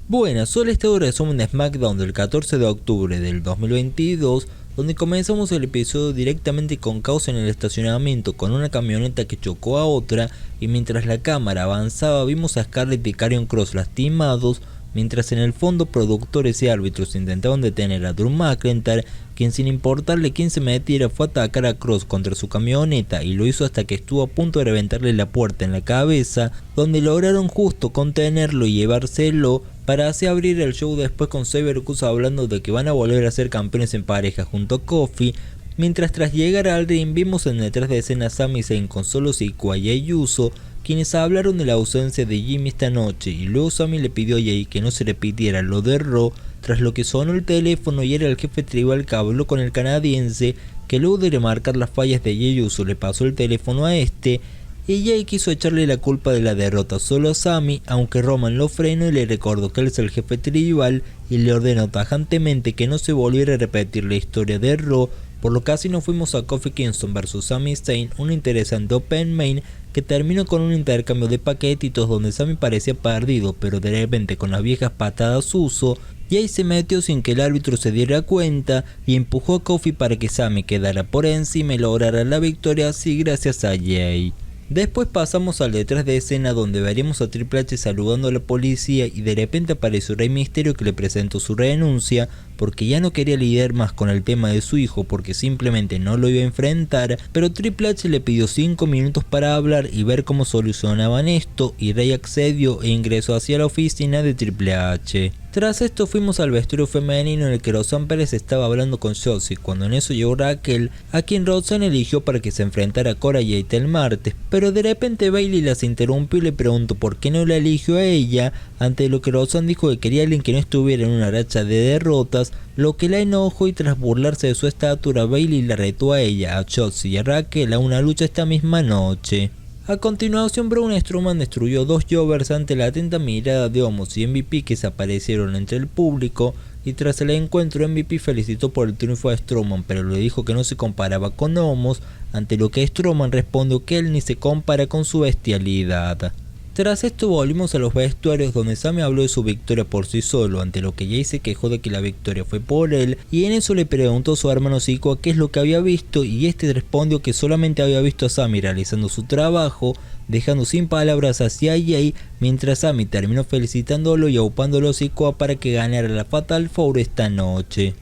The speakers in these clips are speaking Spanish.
Buenas, solo este resumen de SmackDown del 14 de octubre del 2022, donde comenzamos el episodio directamente con caos en el estacionamiento con una camioneta que chocó a otra, y mientras la cámara avanzaba vimos a Scarlett y Karrion Kross lastimados, mientras en el fondo productores y árbitros intentaban detener a Drew McIntyre, quien sin importarle quién se metiera fue a atacar a Kross contra su camioneta y lo hizo hasta que estuvo a punto de reventarle la puerta en la cabeza, donde lograron justo contenerlo y llevárselo para así abrir el show después con Xavier Woods hablando de que van a volver a ser campeones en pareja junto a Kofi, mientras tras llegar al ring vimos en detrás de escena a Sami Zayn con Solo Sikoa y Jey Uso, quienes hablaron de la ausencia de Jimmy esta noche, y luego Sami le pidió a Jey que no se repitiera lo de Raw, tras lo que sonó el teléfono y era el jefe tribal que habló con el canadiense, que luego de remarcar las fallas de Jey Uso le pasó el teléfono a este, y Jey quiso echarle la culpa de la derrota solo a Sami, aunque Roman lo frenó y le recordó que él es el jefe tribal y le ordenó tajantemente que no se volviera a repetir la historia de Raw, por lo que así nos fuimos a Kofi Kingston vs Sami Zayn, un interesante open main que terminó con un intercambio de paquetitos donde Sami parecía perdido, pero de repente con las viejas patadas Uso, Jey se metió sin que el árbitro se diera cuenta y empujó a Kofi para que Sami quedara por encima y lograra la victoria así gracias a Jey. Después pasamos al detrás de escena donde veremos a Triple H saludando a la policía y de repente apareció Rey Mysterio que le presentó su renuncia porque ya no quería lidiar más con el tema de su hijo porque simplemente no lo iba a enfrentar, pero Triple H le pidió 5 minutos para hablar y ver cómo solucionaban esto, y Rey accedió e ingresó hacia la oficina de Triple H. Tras esto fuimos al vestuario femenino en el que Roxanne Perez estaba hablando con Shotzi, cuando en eso llegó Raquel, a quien Roxanne eligió para que se enfrentara a Cora Jade el martes, pero de repente Bayley las interrumpió y le preguntó por qué no la eligió a ella, ante lo que Roxanne dijo que quería a alguien que no estuviera en una racha de derrotas, lo que la enojó, y tras burlarse de su estatura Bayley la retó a ella, a Shotzi y a Raquel a una lucha esta misma noche. A continuación, Braun Strowman destruyó dos Jovers ante la atenta mirada de Omos y MVP que se aparecieron entre el público, y tras el encuentro MVP felicitó por el triunfo a Strowman, pero le dijo que no se comparaba con Omos, ante lo que Strowman respondió que él ni se compara con su bestialidad. Tras esto volvimos a los vestuarios donde Sami habló de su victoria por sí solo, ante lo que Jey se quejó de que la victoria fue por él, y en eso le preguntó a su hermano Sikoa qué es lo que había visto, y este respondió que solamente había visto a Sami realizando su trabajo, dejando sin palabras hacia Jey, mientras Sami terminó felicitándolo y aupándolo a Sikoa para que ganara la Fatal 4 esta noche.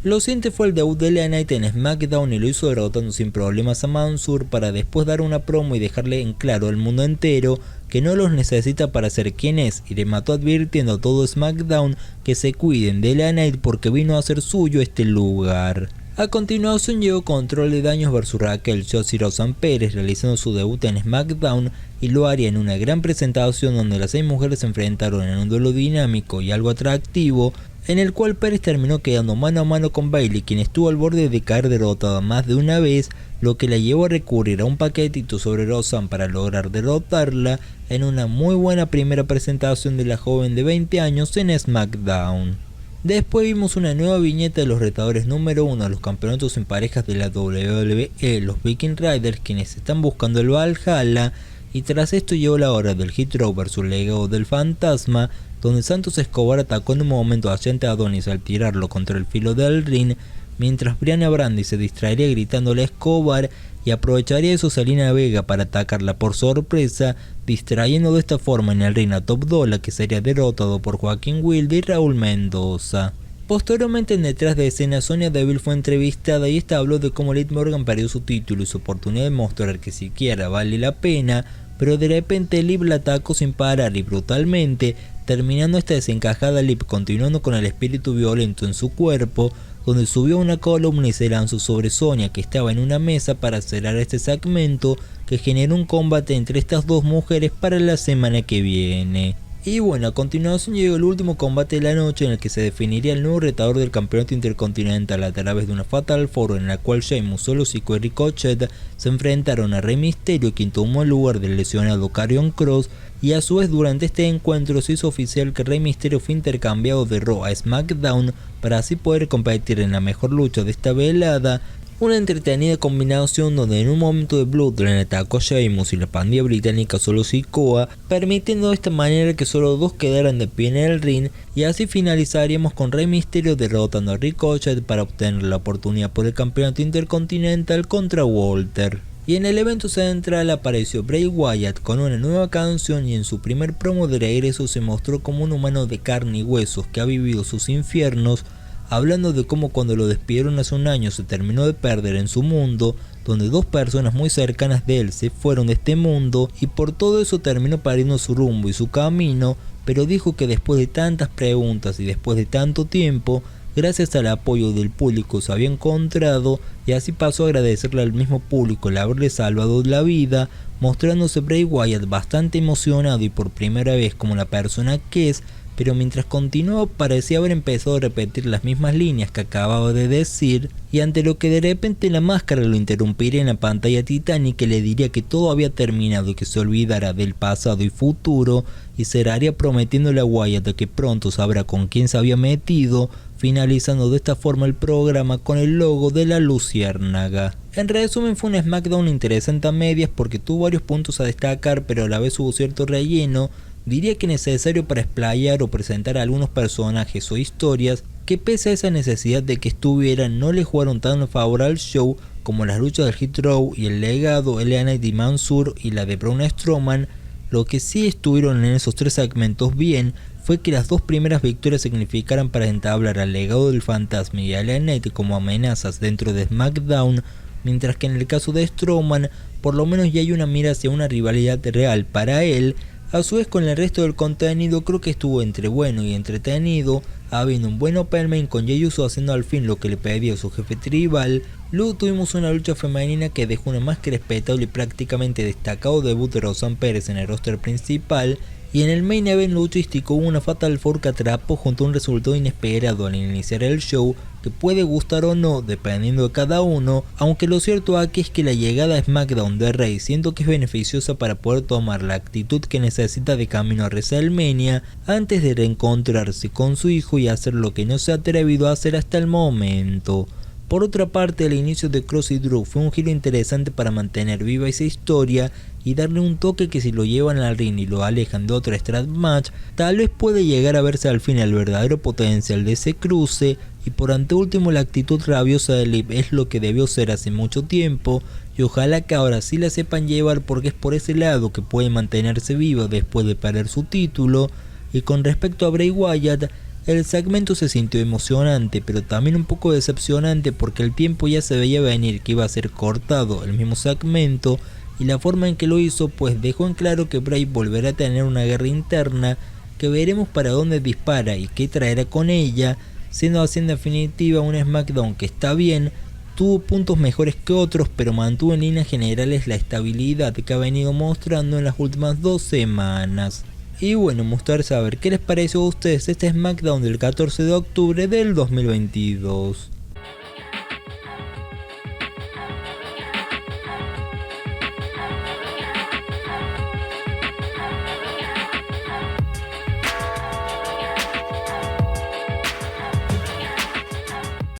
Lo siguiente fue el debut de LA Knight en SmackDown y lo hizo derrotando sin problemas a Mansoor para después dar una promo y dejarle en claro al mundo entero que no los necesita para ser quien es, y le mató advirtiendo a todo SmackDown que se cuiden de LA Knight porque vino a ser suyo este lugar. A continuación llegó Control de Daños vs Raquel, Shotzi y Roxanne Perez realizando su debut en SmackDown, y lo haría en una gran presentación donde las 6 mujeres se enfrentaron en un duelo dinámico y algo atractivo, en el cual Perez terminó quedando mano a mano con Bayley, quien estuvo al borde de caer derrotada más de una vez, lo que la llevó a recurrir a un paquetito sobre Roxanne para lograr derrotarla en una muy buena primera presentación de la joven de 20 años en SmackDown. Después vimos una nueva viñeta de los retadores número 1 a los campeonatos en parejas de la WWE, los Viking Raiders, quienes están buscando el Valhalla, y tras esto llegó la hora del Hit Row vs Legado del Fantasma, donde Santos Escobar atacó en un momento a Gente Adonis al tirarlo contra el filo del ring, mientras Brianna Brandy se distraería gritándole a Escobar y aprovecharía eso Zelina Vega para atacarla por sorpresa, distrayendo de esta forma en el ring a Top Dollar, que sería derrotado por Joaquín Wilde y Raúl Mendoza. Posteriormente en detrás de escena Sonya Deville fue entrevistada y esta habló de cómo Liv Morgan perdió su título y su oportunidad de mostrar que siquiera vale la pena, pero de repente Liv la atacó sin parar y brutalmente, terminando esta desencajada. Liv continuando con el espíritu violento en su cuerpo, donde subió una columna y se lanzó sobre Sonya, que estaba en una mesa, para cerrar este segmento que generó un combate entre estas dos mujeres para la semana que viene. Y bueno, a continuación llegó el último combate de la noche en el que se definiría el nuevo retador del campeonato intercontinental a través de una Fatal 4 en la cual Sheamus, Solo Sikoa y Ricochet se enfrentaron a Rey Mysterio, quien tomó el lugar del lesionado Karrion Kross, y a su vez durante este encuentro se hizo oficial que Rey Mysterio fue intercambiado de Raw a SmackDown para así poder competir en la mejor lucha de esta velada, Una entretenida combinación donde en un momento de Bloodline atacó a Sheamus y la pandilla británica Solo Sikoa, permitiendo de esta manera que solo dos quedaran de pie en el ring, y así finalizaríamos con Rey Mysterio derrotando a Ricochet para obtener la oportunidad por el campeonato intercontinental contra Walter. Y en el evento central apareció Bray Wyatt con una nueva canción, y en su primer promo de regreso se mostró como un humano de carne y huesos que ha vivido sus infiernos, hablando de cómo cuando lo despidieron hace un año se terminó de perder en su mundo, donde dos personas muy cercanas de él se fueron de este mundo, y por todo eso terminó perdiendo su rumbo y su camino, pero dijo que después de tantas preguntas y después de tanto tiempo, gracias al apoyo del público se había encontrado, y así pasó a agradecerle al mismo público el haberle salvado la vida, mostrándose Bray Wyatt bastante emocionado y por primera vez como la persona que es, pero mientras continuó parecía haber empezado a repetir las mismas líneas que acababa de decir, y ante lo que de repente la máscara lo interrumpiría en la pantalla titánica y le diría que todo había terminado y que se olvidara del pasado y futuro, y cerraría prometiéndole a Wyatt que pronto sabrá con quién se había metido, finalizando de esta forma el programa con el logo de la luciérnaga. En resumen, fue un SmackDown interesante a medias porque tuvo varios puntos a destacar, pero a la vez hubo cierto relleno, diría que necesario para explayar o presentar a algunos personajes o historias que, pese a esa necesidad de que estuvieran, no le jugaron tan a favor al show, como las luchas del Hit Row y el legado, LA Knight y Mansur y la de Braun Strowman. Lo que sí estuvieron en esos tres segmentos bien fue que las dos primeras victorias significaran para entablar al legado del fantasma y a LA Knight como amenazas dentro de SmackDown, mientras que en el caso de Strowman por lo menos ya hay una mira hacia una rivalidad real para él. A su vez, con el resto del contenido creo que estuvo entre bueno y entretenido, habiendo un buen open main con Jey Uso haciendo al fin lo que le pedía su jefe tribal. Luego tuvimos una lucha femenina que dejó una más que respetable y prácticamente destacado debut de Roxanne Pérez en el roster principal, y en el main event luchístico hubo una Fatal 4 que atrapó junto a un resultado inesperado al iniciar el show, que puede gustar o no dependiendo de cada uno, aunque lo cierto aquí es que la llegada a SmackDown de Rey siento que es beneficiosa para poder tomar la actitud que necesita de camino a WrestleMania antes de reencontrarse con su hijo y hacer lo que no se ha atrevido a hacer hasta el momento. Por otra parte, el inicio de Cross y Drew fue un giro interesante para mantener viva esa historia y darle un toque que si lo llevan al ring y lo alejan de otro strap match, tal vez puede llegar a verse al fin el verdadero potencial de ese cruce, y por anteúltimo la actitud rabiosa de Liv es lo que debió ser hace mucho tiempo, y ojalá que ahora sí la sepan llevar porque es por ese lado que puede mantenerse viva después de perder su título. Y con respecto a Bray Wyatt, el segmento se sintió emocionante, pero también un poco decepcionante porque el tiempo ya se veía venir que iba a ser cortado el mismo segmento, y la forma en que lo hizo pues dejó en claro que Bray volverá a tener una guerra interna que veremos para dónde dispara y qué traerá con ella, siendo así en definitiva un SmackDown que está bien, tuvo puntos mejores que otros, pero mantuvo en líneas generales la estabilidad que ha venido mostrando en las últimas 2 semanas. Y bueno, me gustaría saber qué les pareció a ustedes este SmackDown del 14 de octubre del 2022.